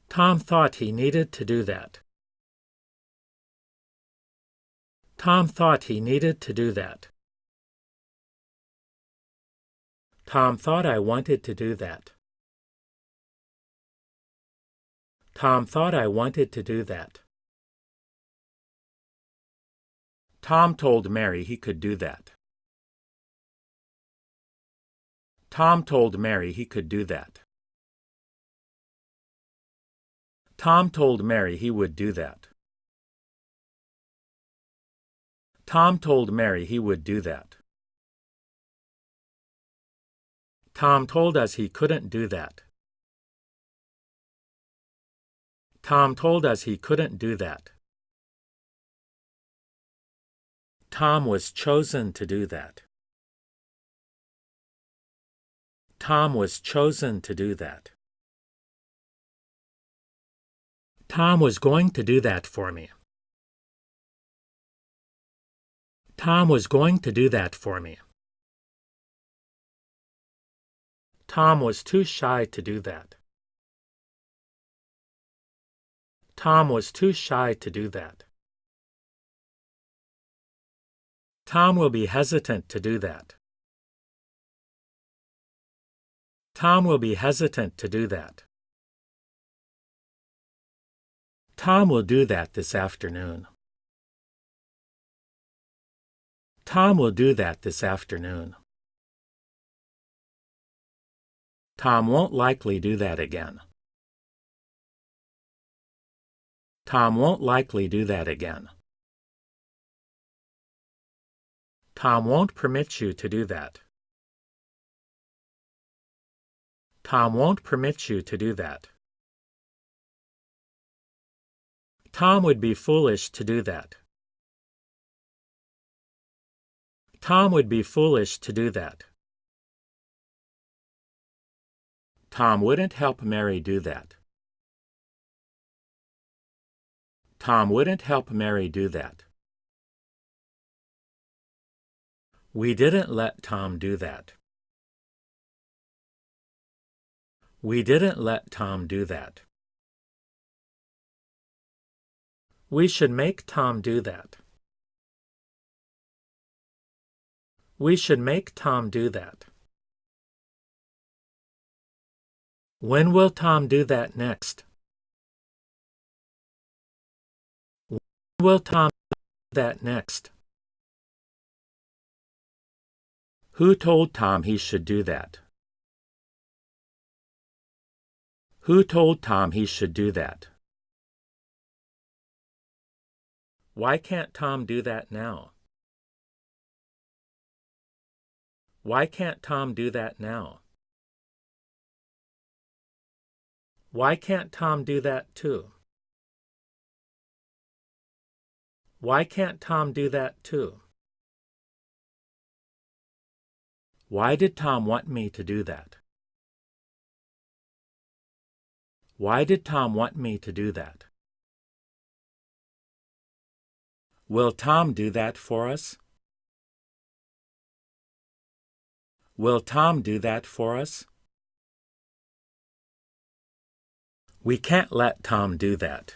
Tom thought he needed to do that. Tom thought he needed to do that. Tom thought I wanted to do that. Tom thought I wanted to do that. Tom told Mary he could do that. Tom told Mary he could do that. Tom told Mary he would do that. Tom told Mary he would do that. Tom told us he couldn't do that. Tom told us he couldn't do that. Tom was chosen to do that. Tom was chosen to do that. Tom was going to do that for me. Tom was going to do that for me. Tom was too shy to do that. Tom was too shy to do that. Tom will be hesitant to do that. Tom will be hesitant to do that. Tom will do that this afternoon. Tom will do that this afternoon. Tom won't likely do that again. Tom won't likely do that again. Tom won't permit you to do that. Tom won't permit you to do that. Tom would be foolish to do that. Tom would be foolish to do that. Tom wouldn't help Mary do that. Tom wouldn't help Mary do that. We didn't let Tom do that. We didn't let Tom do that. We should make Tom do that. We should make Tom do that. When will Tom do that next? When will Tom do that next? Who told Tom he should do that? Who told Tom he should do that? Why can't Tom do that now? Why can't Tom do that now? Why can't Tom do that too? Why can't Tom do that too? Why did Tom want me to do that? Why did Tom want me to do that? Will Tom do that for us? Will Tom do that for us? We can't let Tom do that.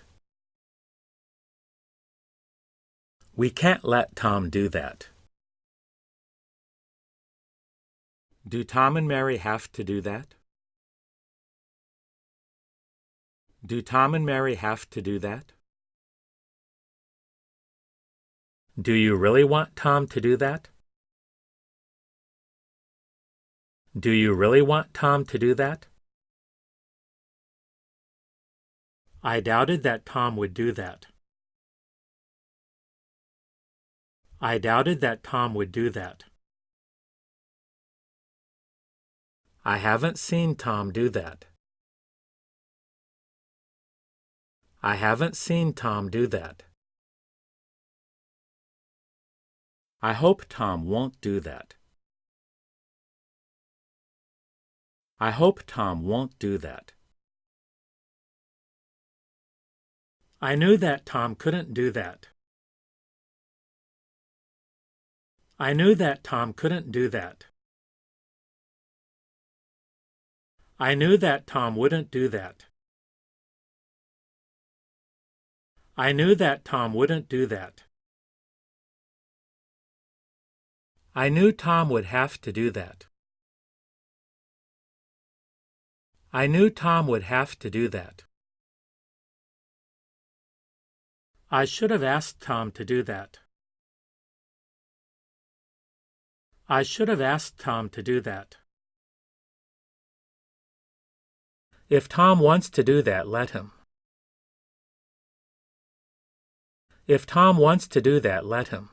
We can't let Tom do that. Do Tom and Mary have to do that? Do Tom and Mary have to do that? Do you really want Tom to do that? Do you really want Tom to do that? I doubted that Tom would do that. I doubted that Tom would do that. I haven't seen Tom do that. I haven't seen Tom do that. I hope Tom won't do that. I hope Tom won't do that. I knew that Tom couldn't do that. I knew that Tom couldn't do that. I knew that Tom wouldn't do that. I knew that Tom wouldn't do that. I knew Tom would have to do that. I knew Tom would have to do that. I should have asked Tom to do that. I should have asked Tom to do that. If Tom wants to do that, let him. If Tom wants to do that, let him.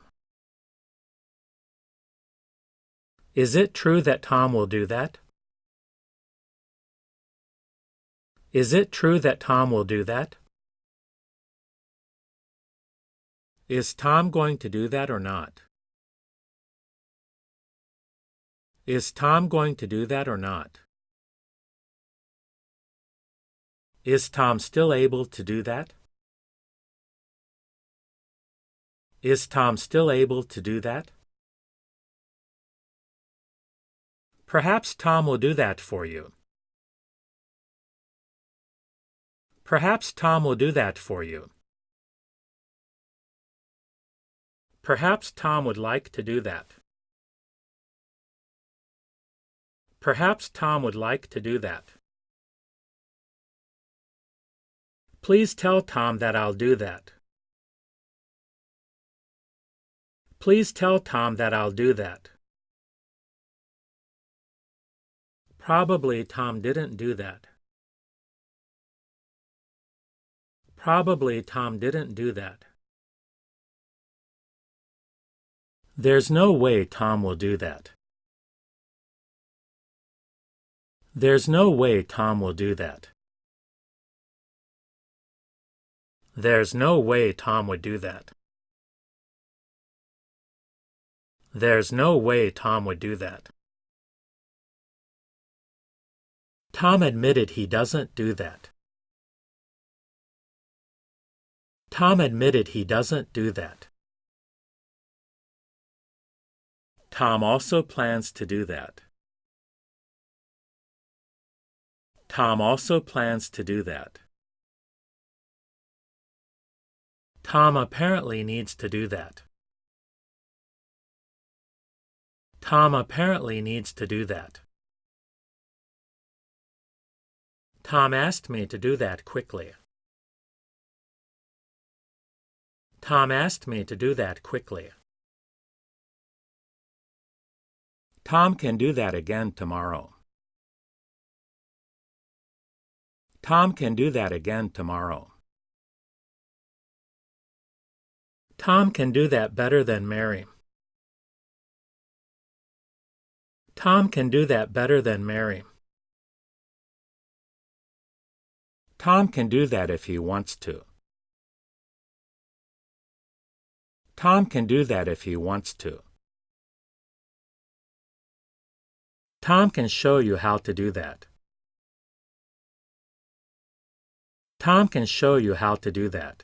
Is it true that Tom will do that? Is it true that Tom will do that? Is Tom going to do that or not? Is Tom going to do that or not? Is Tom still able to do that? Is Tom still able to do that? Perhaps Tom will do that for you. Perhaps Tom will do that for you. Perhaps Tom would like to do that. Perhaps Tom would like to do that. Please tell Tom that I'll do that. Please tell Tom that I'll do that. Probably Tom didn't do that. Probably Tom didn't do that. There's no way Tom will do that. There's no way Tom will do that. There's no way Tom would do that. There's no way Tom would do that. Tom admitted he doesn't do that. Tom admitted he doesn't do that. Tom also plans to do that. Tom also plans to do that. Tom apparently needs to do that. Tom apparently needs to do that. Tom asked me to do that quickly. Tom asked me to do that quickly. Tom can do that again tomorrow. Tom can do that again tomorrow. Tom can do that better than Mary. Tom can do that better than Mary. Tom can do that if he wants to. Tom can do that if he wants to. Tom can show you how to do that. Tom can show you how to do that.